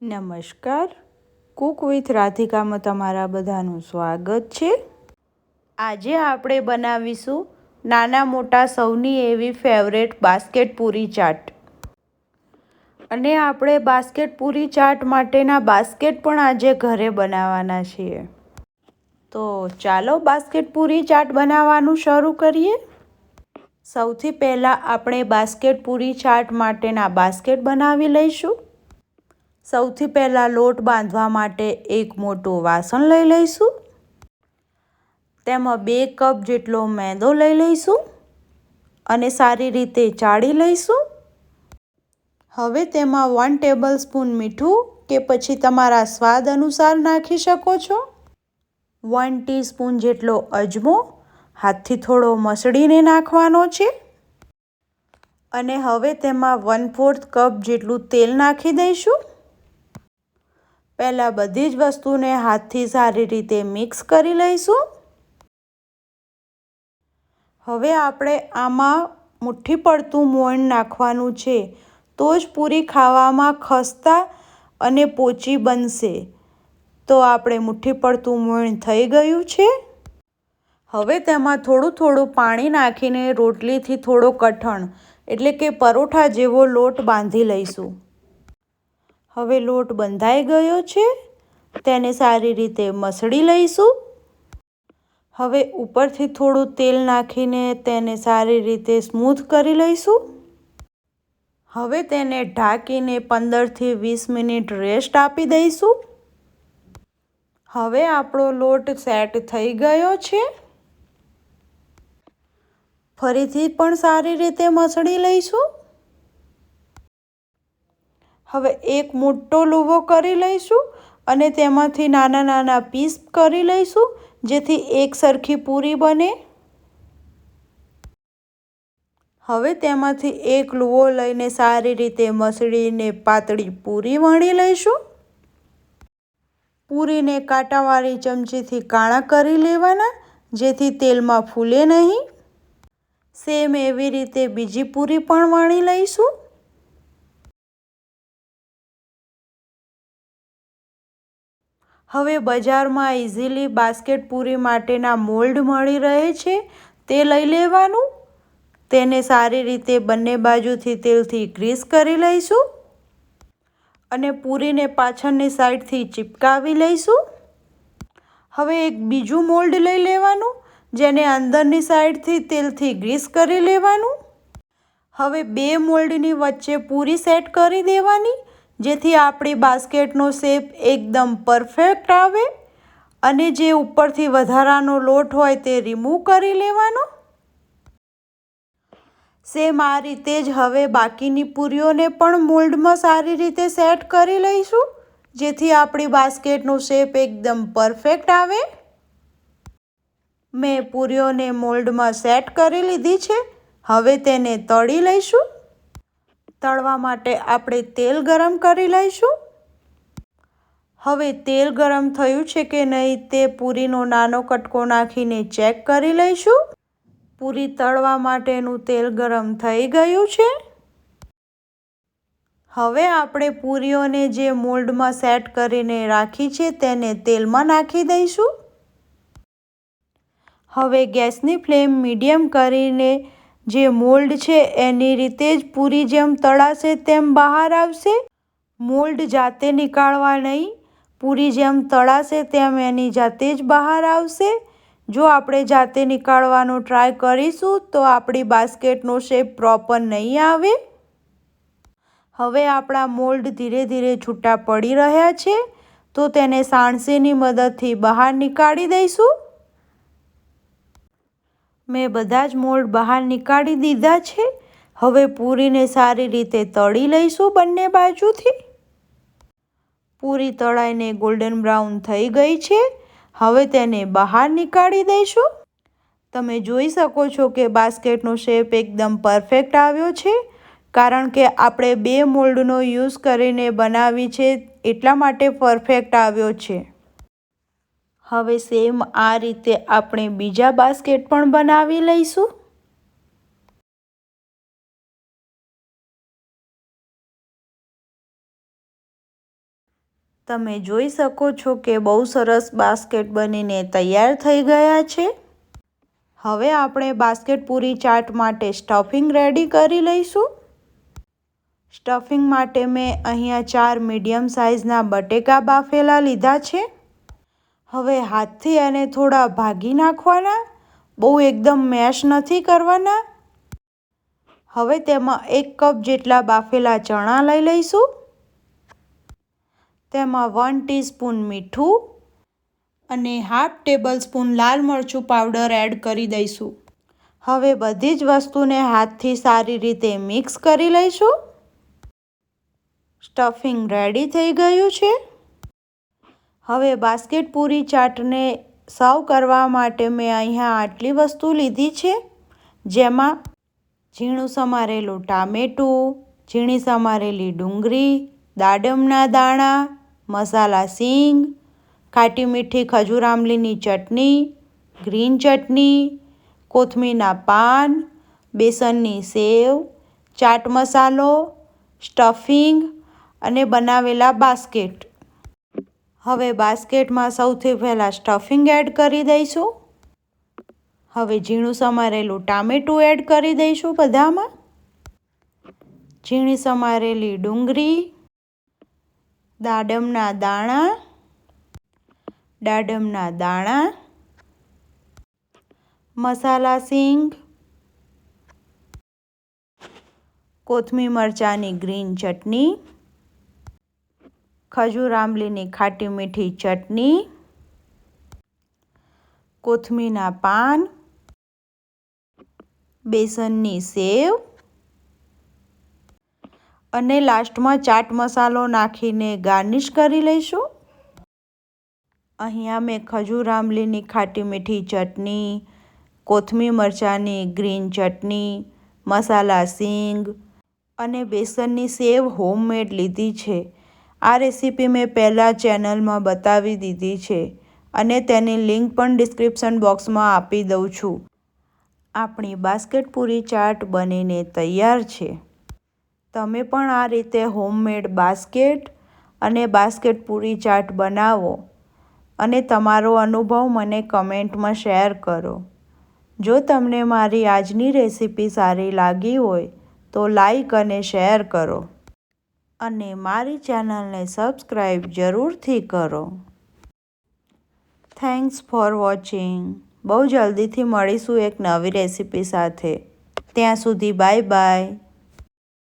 નમસ્કાર, Cook with રાધિકામાં તમારા બધાનું સ્વાગત છે। આજે આપણે બનાવીશું નાના મોટા સૌની એવી ફેવરેટ બાસ્કેટ પૂરી ચાટ। અને આપણે બાસ્કેટ પૂરી ચાટ માટેના બાસ્કેટ પણ આજે ઘરે બનાવવાના છીએ। તો ચાલો બાસ્કેટ પૂરી ચાટ બનાવવાનું શરૂ કરીએ। સૌથી પહેલાં આપણે બાસ્કેટ પૂરી ચાટ માટેના બાસ્કેટ બનાવી લઈશું। સૌથી પહેલાં લોટ બાંધવા માટે એક મોટું વાસણ લઈ લઈશું। તેમાં 2 કપ જેટલો મેદો લઈ લઈશું અને સારી રીતે ચાળી લઈશું। હવે તેમાં 1 ટેબલસ્પૂન મીઠું કે પછી તમારા સ્વાદ અનુસાર નાખી શકો છો। 1 ટીસ્પૂન જેટલો અજમો હાથથી થોડો મસળીને નાખવાનો છે। અને હવે તેમાં 1/4 કપ જેટલું તેલ નાખી દઈશું। પહેલાં બધી જ વસ્તુને હાથથી સારી રીતે મિક્સ કરી લઈશું। હવે આપણે આમાં મુઠ્ઠી પડતું મોણ નાખવાનું છે, તો જ પૂરી ખાવામાં ખસ્તા અને પોચી બનશે। તો આપણે મુઠ્ઠી પડતું મોણ થઈ ગયું છે। હવે તેમાં થોડું થોડું પાણી નાખીને રોટલીથી થોડો કઠણ એટલે કે પરોઠા જેવો લોટ બાંધી લઈશું। હવે લોટ બંધાઈ ગયો છે, તેને સારી રીતે મસળી લઈશું। હવે ઉપરથી થોડું તેલ નાખીને તેને સારી રીતે સ્મૂથ કરી લઈશું। હવે તેને ઢાંકીને 15થી 20 મિનિટ રેસ્ટ આપી દઈશું। હવે આપણો લોટ સેટ થઈ ગયો છે। ફરીથી પણ સારી રીતે મસળી લઈશું। હવે એક મોટો લુવો કરી લઈશું અને તેમાંથી નાના નાના પીસ કરી લઈશું, જેથી એક સરખી પૂરી બને। હવે તેમાંથી એક લુવો લઈને સારી રીતે મસળીને પાતળી પૂરી વણી લઈશું। પૂરીને કાંટાવાળી ચમચીથી કાણા કરી લેવાના, જેથી તેલમાં ફૂલે નહીં। સેમ એવી રીતે બીજી પૂરી પણ વણી લઈશું। હવે બજારમાં ઇઝીલી બાસ્કેટ પૂરી માટેના મોલ્ડ મળી રહે છે, તે લઈ લેવાનું। તેને સારી રીતે બંને બાજુથી તેલથી ગ્રીસ કરી લઈશું અને પૂરીને પાછળની સાઈડથી ચિપકાવી લઈશું। હવે એક બીજું મોલ્ડ લઈ લેવાનું, જેને અંદરની સાઈડથી તેલથી ગ્રીસ કરી લેવાનું। હવે 2 મોલ્ડની વચ્ચે પૂરી સેટ કરી દેવાની, જેથી આપણી બાસ્કેટનો શેપ એકદમ પરફેક્ટ આવે અને જે ઉપરથી વધારાનો લોટ હોય તે રિમૂવ કરી લેવાનો। સેમ આ રીતે જ હવે બાકીની પૂરીઓને પણ મોલ્ડમાં સારી રીતે સેટ કરી લઈશું, જેથી આપણી બાસ્કેટનો શેપ એકદમ પરફેક્ટ આવે। મેં પૂરીઓને મોલ્ડમાં સેટ કરી લીધી છે। હવે તેને તળી લઈશું। તળવા માટે આપણે તેલ ગરમ કરી લઈશું। હવે તેલ ગરમ થયું છે કે નહીં તે પૂરીનો નાનો કટકો નાખીને ચેક કરી લઈશું। પૂરી તળવા માટેનું તેલ ગરમ થઈ ગયું છે। હવે આપણે પૂરીઓને જે મોલ્ડમાં સેટ કરીને રાખી છે તેને તેલમાં નાખી દઈશું। હવે ગેસની ફ્લેમ મીડિયમ કરીને જે મોલ્ડ છે એની રીતે જ પૂરી જેમ તળાશે તેમ બહાર આવશે। મોલ્ડ જાતે નીકાળવા નહીં, પૂરી જેમ તળાશે તેમ એની જાતે જ બહાર આવશે। જો આપણે જાતે નીકાળવાનો ટ્રાય કરીશું તો આપણી બાસ્કેટનો શેપ પ્રોપર નહીં આવે। હવે આપણા મોલ્ડ ધીરે ધીરે છૂટા પડી રહ્યા છે, તો તેને સાણસીની મદદથી બહાર નીકાળી દઈશું। મેં બધા જ મોલ્ડ બહાર નીકાળી દીધા છે। હવે પૂરીને સારી રીતે તળી લઈશું બંને બાજુથી। પૂરી તળાઈને ગોલ્ડન બ્રાઉન થઈ ગઈ છે। હવે તેને બહાર નીકાળી દઈશું। તમે જોઈ શકો છો કે બાસ્કેટનો શેપ એકદમ પરફેક્ટ આવ્યો છે, કારણ કે આપણે 2 મોલ્ડનો યુઝ કરીને બનાવી છે, એટલા માટે પરફેક્ટ આવ્યો છે। હવે સેમ આ રીતે આપણે બીજા બાસ્કેટ પણ બનાવી લઈશું। તમે જોઈ શકો છો કે બહુ સરસ બાસ્કેટ બનીને તૈયાર થઈ ગયા છે। હવે આપણે બાસ્કેટ પૂરી ચાટ માટે સ્ટફિંગ રેડી કરી લઈશું। સ્ટફિંગ માટે મેં અહીંયા 4 મીડિયમ સાઇઝના બટેકા બાફેલા લીધા છે। હવે હાથથી એને થોડા ભાગી નાખવાના, બહુ એકદમ મેશ નથી કરવાના। હવે તેમાં 1 કપ જેટલા બાફેલા ચણા લઈ લઈશું। તેમાં 1 ટીસ્પૂન મીઠું અને હાફ ટેબલ સ્પૂન લાલ મરચું પાવડર એડ કરી દઈશું। હવે બધી જ વસ્તુને હાથથી સારી રીતે મિક્સ કરી લઈશું। સ્ટફિંગ રેડી થઈ ગયું છે। હવે બાસ્કેટ પૂરી ચાટને સર્વ કરવા માટે મેં અહીંયા આટલી વસ્તુ લીધી છે, જેમાં ઝીણું સમારેલું ટામેટું, ઝીણી સમારેલી ડુંગળી, દાડમના દાણા, મસાલા સીંગ, ખાટી મીઠી ખજૂર આમલીની ચટણી, ગ્રીન ચટણી, કોથમીરના પાન, બેસનની સેવ, ચાટ મસાલો, સ્ટફિંગ અને બનાવેલા બાસ્કેટ। હવે બાસ્કેટમાં સૌથી પહેલાં સ્ટફિંગ એડ કરી દઈશું। હવે ઝીણું સમારેલું ટામેટું એડ કરી દઈશું બધામાં, ઝીણી સમારેલી ડુંગળી, દાડમના દાણા, મસાલા સીંગ, કોથમીર મરચાંની ગ્રીન ચટણી, ખજૂર આમલીની ખાટી મીઠી ચટણી, કોથમીરના પાન, બેસનની સેવ અને લાસ્ટમાં ચાટ મસાલો નાખીને ગાર્નિશ કરી લઈશું। અહીંયા મેં ખજૂર આમલીની ખાટી મીઠી ચટણી, કોથમીર મરચાંની ગ્રીન ચટણી, મસાલા સીંગ અને બેસનની સેવ હોમમેડ લીધી છે। આ રેસીપી મેં પહેલાં ચેનલમાં બતાવી દીધી છે અને તેની લિંક પણ ડિસ્ક્રિપ્શન બોક્સમાં આપી દઉં છું। આપણી બાસ્કેટ પૂરી ચાટ બનીને તૈયાર છે। તમે પણ આ રીતે હોમમેડ બાસ્કેટ અને બાસ્કેટ પૂરી ચાટ બનાવો અને તમારો અનુભવ મને કમેન્ટમાં શેર કરો। જો તમને મારી આજની રેસીપી સારી લાગી હોય તો લાઈક અને શેર કરો અને મારી ચેનલને સબસ્ક્રાઈબ જરૂરથી કરો। Thanks for watching. બહુ જલ્દીથી મળીશું એક નવી રેસીપી સાથે। ત્યાં સુધી બાય બાય।